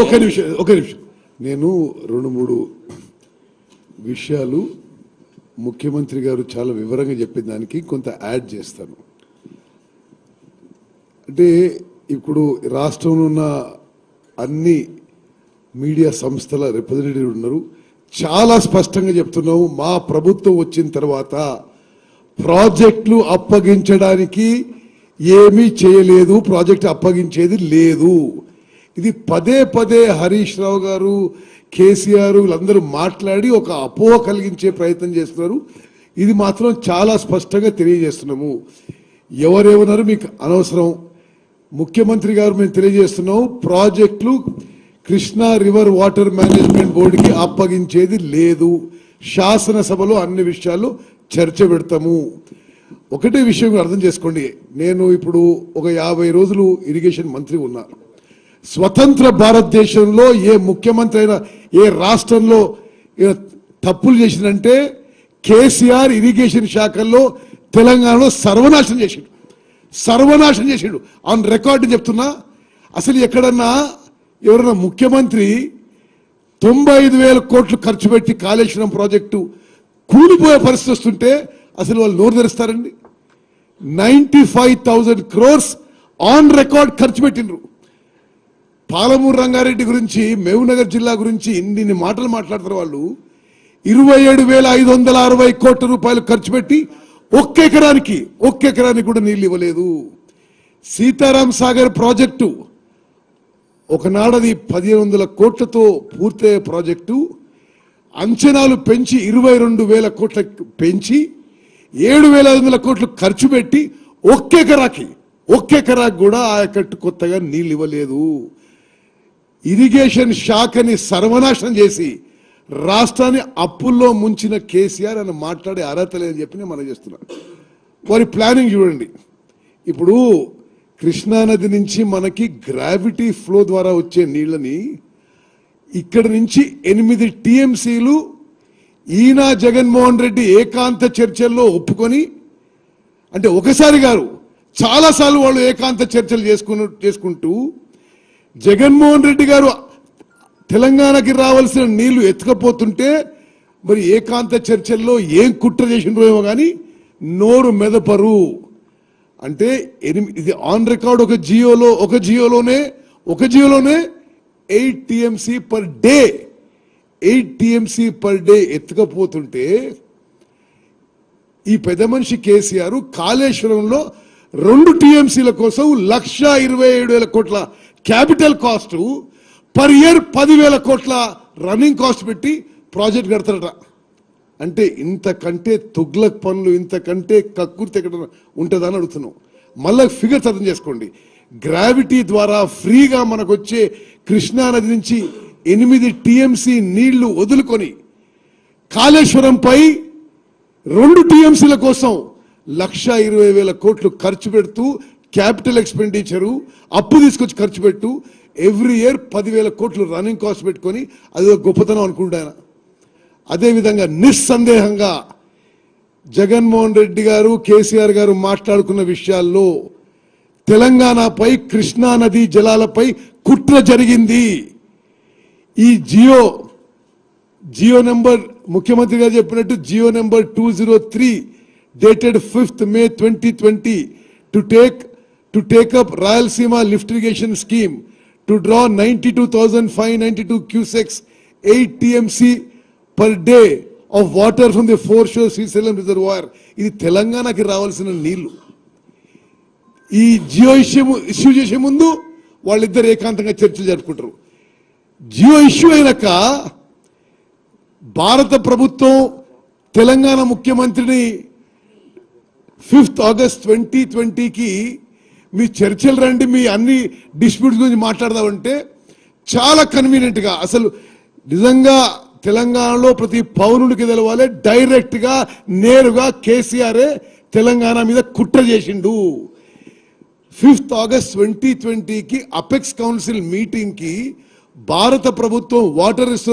ఒక నిమిషం నేను 2-3 విషయాలు ముఖ్యమంత్రి గారు చాలా వివరంగా చెప్పిన దానికి కొంత యాడ్ చేస్తాను. అంటే ఇప్పుడు రాష్ట్రంలో ఉన్న అన్ని మీడియా సంస్థల రిప్రజెంటేటివ్ ఉన్నారు. చాలా స్పష్టంగా చెప్తున్నాము, మా ప్రభుత్వం వచ్చిన తర్వాత ప్రాజెక్టులు అప్పగించడానికి ఏమీ చేయలేదు, ప్రాజెక్టు అప్పగించేది లేదు. ఇది పదే పదే హరీష్ రావు గారు, కేసీఆర్ వీళ్ళందరూ మాట్లాడి ఒక అపోహ కలిగించే ప్రయత్నం చేస్తున్నారు. ఇది మాత్రం చాలా స్పష్టంగా తెలియజేస్తున్నాము. ఎవరేమన్నారు మీకు అనవసరం. ముఖ్యమంత్రి గారు మేము తెలియజేస్తున్నాము, ప్రాజెక్టులు కృష్ణా రివర్ వాటర్ మేనేజ్మెంట్ బోర్డుకి అప్పగించేది లేదు. శాసనసభలో అన్ని విషయాలు చర్చ పెడతాము. ఒకటే విషయం అర్థం చేసుకోండి, నేను ఇప్పుడు ఒక 50 రోజులు ఇరిగేషన్ మంత్రి ఉన్నా. స్వతంత్ర భారతదేశంలో ఏ ముఖ్యమంత్రి అయినా ఏ రాష్ట్రంలో తప్పులు చేసిందంటే కేసీఆర్ ఇరిగేషన్ శాఖల్లో తెలంగాణలో సర్వనాశనం చేసిండు ఆన్ రికార్డు చెప్తున్నా. అసలు ఎక్కడన్నా ఎవరన్నా ముఖ్యమంత్రి 95,000 కోట్లు ఖర్చు పెట్టి కాళేశ్వరం ప్రాజెక్టు కూలిపోయే పరిస్థితి వస్తుంటే అసలు వాళ్ళు నోరు తెరుస్తారండి? 95,000 crores ఆన్ రికార్డ్ ఖర్చు పెట్టినరు. పాలమూరు రంగారెడ్డి గురించి, మహబూబ్నగర్ జిల్లా గురించి ఇన్ని మాటలు మాట్లాడతారు వాళ్ళు. 27,560 కోట్ల రూపాయలు ఖర్చు పెట్టి ఒక్క ఎకరానికి కూడా నీళ్ళు ఇవ్వలేదు. సీతారాం సాగర్ ప్రాజెక్టు ఒకనాడది 1,500 కోట్లతో పూర్తయ్యే ప్రాజెక్టు అంచనాలు పెంచి 22,000 కోట్ల పెంచి 7,500 కోట్లు ఖర్చు పెట్టి ఒక్క ఎకరాకి కూడా ఆయకట్టు కొత్తగా నీళ్ళు ఇవ్వలేదు. ఇరిగేషన్ శాఖని సర్వనాశనం చేసి రాష్ట్రాన్ని అప్పుల్లో ముంచిన కేసీఆర్ అని మాట్లాడే అర్హత లేదని చెప్పి నేను మనం చేస్తున్నాను. వారి ప్లానింగ్ చూడండి. ఇప్పుడు కృష్ణానది నుంచి మనకి గ్రావిటీ ఫ్లో ద్వారా వచ్చే నీళ్ళని ఇక్కడ నుంచి 8 TMCలు ఈయన జగన్మోహన్ రెడ్డి ఏకాంత చర్చల్లో ఒప్పుకొని, అంటే ఒకసారి గారు చాలాసార్లు వాళ్ళు ఏకాంత చర్చలు చేసుకుంటూ జగన్మోహన్ రెడ్డి గారు తెలంగాణకి రావాల్సిన నీళ్లు ఎత్తుకపోతుంటే మరి ఏకాంత చర్చల్లో ఏం కుట్ర చేసిండ్రో ఏమో కానీ నోరు మెదపరు. అంటే ఇది ఆన్ రికార్డ్ ఒక జియోలోనే 8 TMC per day 8 TMC per day ఎత్తుకపోతుంటే ఈ పెద్ద మనిషి కేసీఆర్ కాళేశ్వరంలో 2 TMCల కోసం 1,27,000 కోట్ల క్యాపిటల్ కాస్ట్, పర్ ఇయర్ 10,000 కోట్ల రన్నింగ్ కాస్ట్ పెట్టి ప్రాజెక్ట్ కడతారట. అంటే ఇంతకంటే తుగ్లక్ పనులు, ఇంతకంటే కక్కుర్తి ఎక్కడ ఉంటుందని అడుగుతున్నాం. మళ్ళీ ఫిగర్స్ అర్థం చేసుకోండి. గ్రావిటీ ద్వారా ఫ్రీగా మనకు వచ్చే కృష్ణానది నుంచి 8 TMC నీళ్లు వదులుకొని కాళేశ్వరంపై 2 TMCల కోసం 1,20,000 కోట్లు ఖర్చు పెడుతూ క్యాపిటల్ ఎక్స్పెండిచరు అప్పు తీసుకొచ్చి ఖర్చు పెట్టు ఎవ్రీ ఇయర్ 10,000 కోట్లు రన్నింగ్ కాస్ట్ పెట్టుకొని అది గొప్పతనం అనుకుంటాను. అదేవిధంగా నిస్సందేహంగా జగన్మోహన్ రెడ్డి గారు, కేసీఆర్ గారు మాట్లాడుకున్న విషయాల్లో తెలంగాణపై, కృష్ణా నదీ జలాలపై కుట్ర జరిగింది. ఈ జియో నెంబర్ ముఖ్యమంత్రి గారు చెప్పినట్టు Jio number 203 dated 5th May 2020 to take up Rayalaseema lift irrigation scheme to draw 92,592 cusecs 8 TMC per day of water from the foreshore Srisalem reservoir. ఇది తెలంగాణకి రావాల్సిన నీళ్లు. ఈ జియో ఇష్యూ చేసే ముందు వాళ్ళిద్దరు ఏకాంతంగా చర్చలు జరుపుకుంటారు. జియో ఇష్యూ అయినాక భారత ప్రభుత్వం తెలంగాణ ముఖ్యమంత్రిని 5th August 2020కి మీ చర్చలు రండి, మీ అన్ని డిస్ప్యూట్స్ గురించి మాట్లాడదామంటే చాలా కన్వీనియంట్గా, అసలు నిజంగా తెలంగాణలో ప్రతి పౌరుడికి తెలవాలి, డైరెక్ట్గా నేరుగా కేసీఆరే తెలంగాణ మీద కుట్ర చేసిండు. 5th August 2020కి అపెక్స్ కౌన్సిల్ మీటింగ్కి భారత ప్రభుత్వం వాటర్